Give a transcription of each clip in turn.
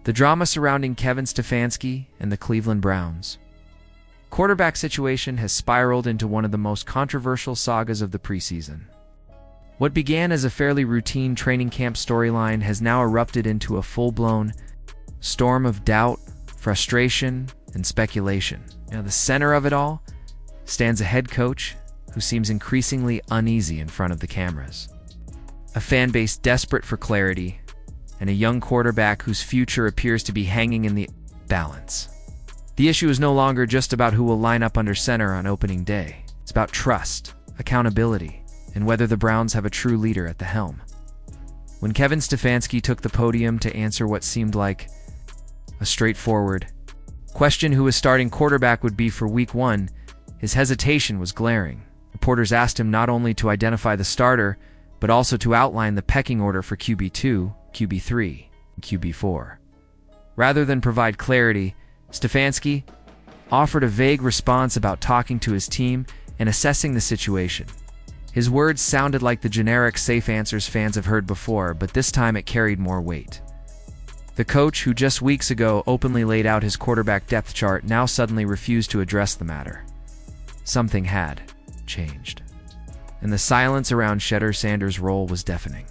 The drama surrounding Kevin Stefanski and the Cleveland Browns. Quarterback situation has spiraled into one of the most controversial sagas of the preseason. What began as a fairly routine training camp storyline has now erupted into a full-blown storm of doubt, frustration, and speculation. Now, the center of it all stands a head coach who seems increasingly uneasy in front of the cameras, a fan base desperate for clarity, and a young quarterback whose future appears to be hanging in the balance. The issue is no longer just about who will line up under center on opening day. It's about trust, accountability, and whether the Browns have a true leader at the helm. When Kevin Stefanski took the podium to answer what seemed like a straightforward question who his starting quarterback would be for Week 1, his hesitation was glaring. Reporters asked him not only to identify the starter, but also to outline the pecking order for QB2, QB3, and QB4. Rather than provide clarity, Stefanski offered a vague response about talking to his team and assessing the situation. His words sounded like the generic safe answers fans have heard before, but this time it carried more weight. The coach, who just weeks ago openly laid out his quarterback depth chart, now suddenly refused to address the matter. Something had changed, and the silence around Shedeur Sanders' role was deafening.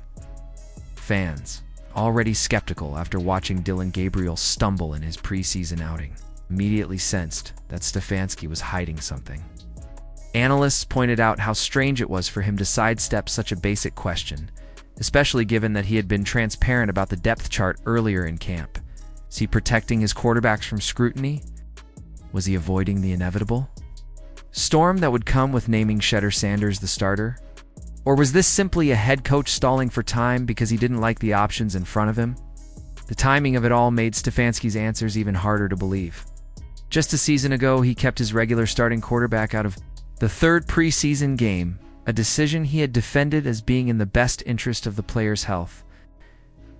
Fans, already skeptical after watching Dillon Gabriel stumble in his preseason outing, immediately sensed that Stefanski was hiding something. Analysts pointed out how strange it was for him to sidestep such a basic question, especially given that he had been transparent about the depth chart earlier in camp. Was he protecting his quarterbacks from scrutiny? Was he avoiding the inevitable storm that would come with naming Shedeur Sanders the starter? Or was this simply a head coach stalling for time because he didn't like the options in front of him? The timing of it all made Stefanski's answers even harder to believe. Just a season ago, he kept his regular starting quarterback out of the third preseason game, a decision he had defended as being in the best interest of the player's health.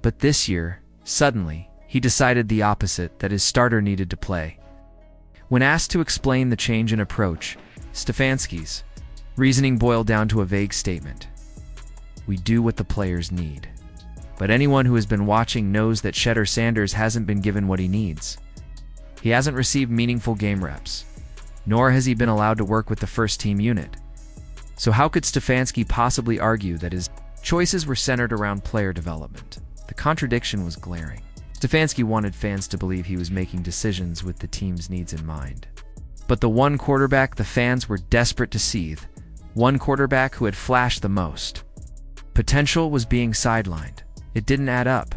But this year, suddenly, he decided the opposite, that his starter needed to play. When asked to explain the change in approach, Stefanski's reasoning boiled down to a vague statement: "We do what the players need." But anyone who has been watching knows that Shedeur Sanders hasn't been given what he needs. He hasn't received meaningful game reps, nor has he been allowed to work with the first-team unit. So how could Stefanski possibly argue that his choices were centered around player development? The contradiction was glaring. Stefanski wanted fans to believe he was making decisions with the team's needs in mind. But the one quarterback the fans were desperate to see, one quarterback who had flashed the most potential, was being sidelined. It didn't add up.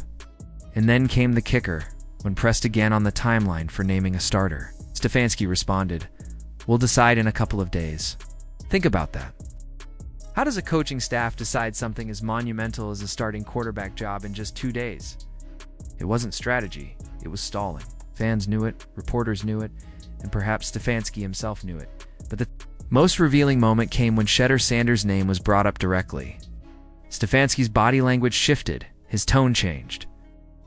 And then came the kicker. When pressed again on the timeline for naming a starter, Stefanski responded, "We'll decide in a couple of days." Think about that. How does a coaching staff decide something as monumental as a starting quarterback job in just 2 days? It wasn't strategy, it was stalling. Fans knew it, reporters knew it, and perhaps Stefanski himself knew it. But the most revealing moment came when Shedeur Sanders' name was brought up directly. Stefanski's body language shifted, his tone changed.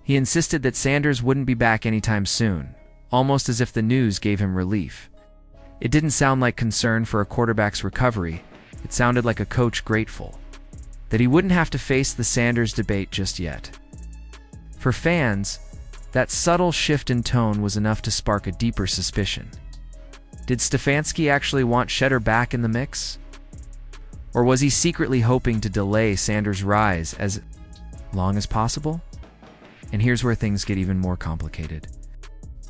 He insisted that Sanders wouldn't be back anytime soon, almost as if the news gave him relief. It didn't sound like concern for a quarterback's recovery. It sounded like a coach grateful that he wouldn't have to face the Sanders debate just yet. For fans, that subtle shift in tone was enough to spark a deeper suspicion. Did Stefanski actually want Shedeur back in the mix? Or was he secretly hoping to delay Sanders' rise as long as possible? And here's where things get even more complicated.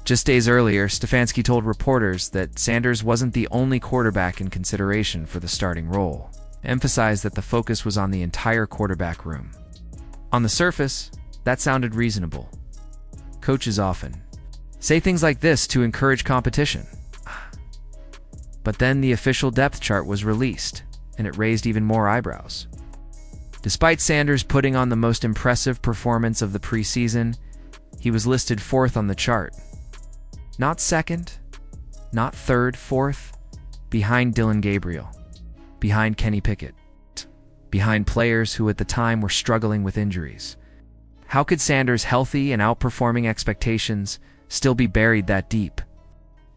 Just days earlier, Stefanski told reporters that Sanders wasn't the only quarterback in consideration for the starting role, emphasized that the focus was on the entire quarterback room. On the surface, that sounded reasonable. Coaches often say things like this to encourage competition. But then the official depth chart was released, and it raised even more eyebrows. Despite Sanders putting on the most impressive performance of the preseason, he was listed 4th on the chart. Not 2nd, not 3rd, 4th, behind Dillon Gabriel, behind Kenny Pickett, behind players who at the time were struggling with injuries. How could Sanders, healthy and outperforming expectations, still be buried that deep?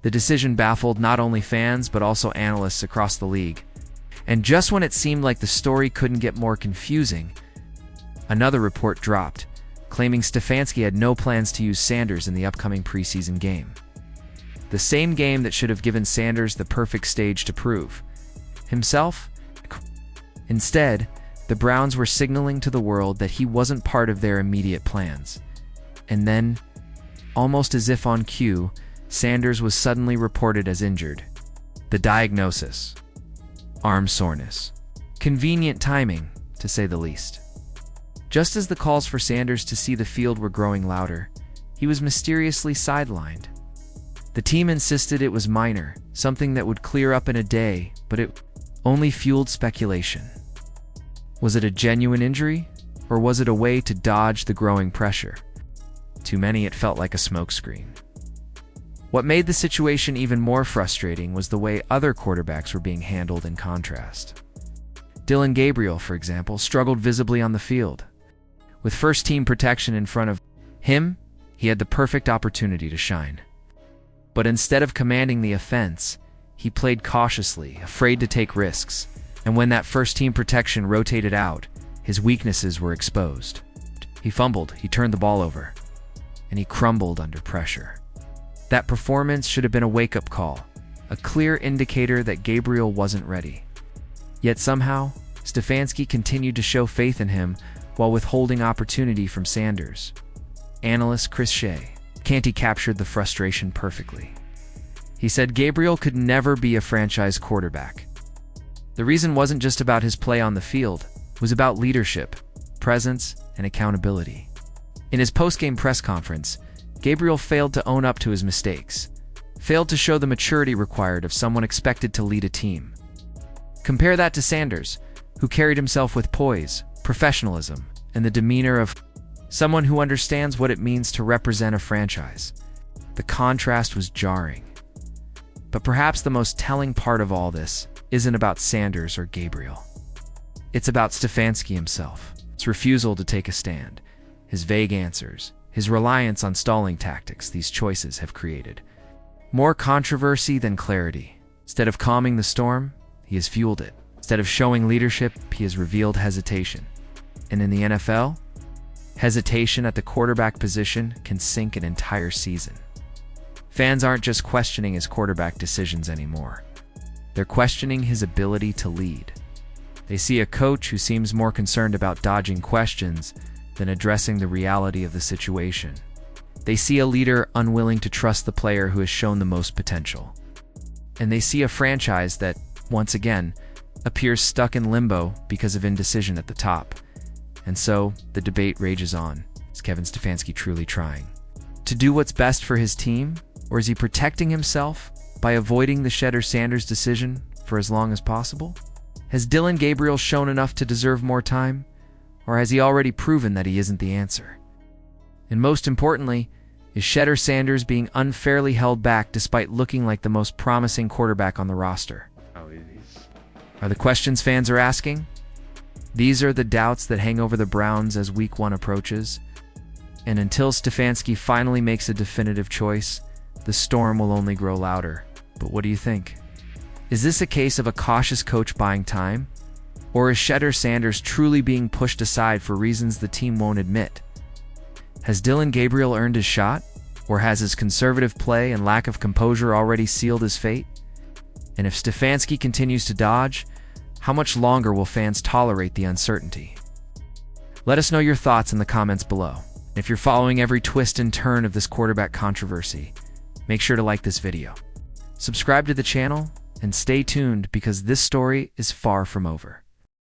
The decision baffled not only fans but also analysts across the league. And just when it seemed like the story couldn't get more confusing, another report dropped, claiming Stefanski had no plans to use Sanders in the upcoming preseason game. The same game that should have given Sanders the perfect stage to prove himself. Instead, the Browns were signaling to the world that he wasn't part of their immediate plans. And then, almost as if on cue, Sanders was suddenly reported as injured. The diagnosis: arm soreness. Convenient timing, to say the least. Just as the calls for Sanders to see the field were growing louder, he was mysteriously sidelined. The team insisted it was minor, something that would clear up in a day, but it only fueled speculation. Was it a genuine injury, or was it a way to dodge the growing pressure? To many, it felt like a smokescreen. What made the situation even more frustrating was the way other quarterbacks were being handled in contrast. Dillon Gabriel, for example, struggled visibly on the field. With first-team protection in front of him, he had the perfect opportunity to shine. But instead of commanding the offense, he played cautiously, afraid to take risks. And when that first-team protection rotated out, his weaknesses were exposed. He fumbled, he turned the ball over, and he crumbled under pressure. That performance should have been a wake-up call, a clear indicator that Gabriel wasn't ready. Yet somehow, Stefanski continued to show faith in him while withholding opportunity from Sanders. Analyst Chris Shea Canty captured the frustration perfectly. He said Gabriel could never be a franchise quarterback. The reason wasn't just about his play on the field, it was about leadership, presence, and accountability. In his post-game press conference, Gabriel failed to own up to his mistakes, failed to show the maturity required of someone expected to lead a team. Compare that to Sanders, who carried himself with poise, professionalism, and the demeanor of someone who understands what it means to represent a franchise. The contrast was jarring. But perhaps the most telling part of all this isn't about Sanders or Gabriel. It's about Stefanski himself, his refusal to take a stand, his vague answers, his reliance on stalling tactics these choices have created. More controversy than clarity. Instead of calming the storm, he has fueled it. Instead of showing leadership, he has revealed hesitation. And in the NFL, hesitation at the quarterback position can sink an entire season. Fans aren't just questioning his quarterback decisions anymore. They're questioning his ability to lead. They see a coach who seems more concerned about dodging questions than addressing the reality of the situation. They see a leader unwilling to trust the player who has shown the most potential. And they see a franchise that, once again, appears stuck in limbo because of indecision at the top. And so, the debate rages on. Is Kevin Stefanski truly trying to do what's best for his team? Or is he protecting himself by avoiding the Shedeur Sanders decision for as long as possible? Has Dillon Gabriel shown enough to deserve more time? Or has he already proven that he isn't the answer? And most importantly, is Shedeur Sanders being unfairly held back despite looking like the most promising quarterback on the roster? Are the questions fans are asking? These are the doubts that hang over the Browns as Week 1 approaches. And until Stefanski finally makes a definitive choice, the storm will only grow louder. But what do you think? Is this a case of a cautious coach buying time? Or is Shedeur Sanders truly being pushed aside for reasons the team won't admit? Has Dillon Gabriel earned his shot? Or has his conservative play and lack of composure already sealed his fate? And if Stefanski continues to dodge, how much longer will fans tolerate the uncertainty? Let us know your thoughts in the comments below. If you're following every twist and turn of this quarterback controversy, make sure to like this video. Subscribe to the channel and stay tuned because this story is far from over.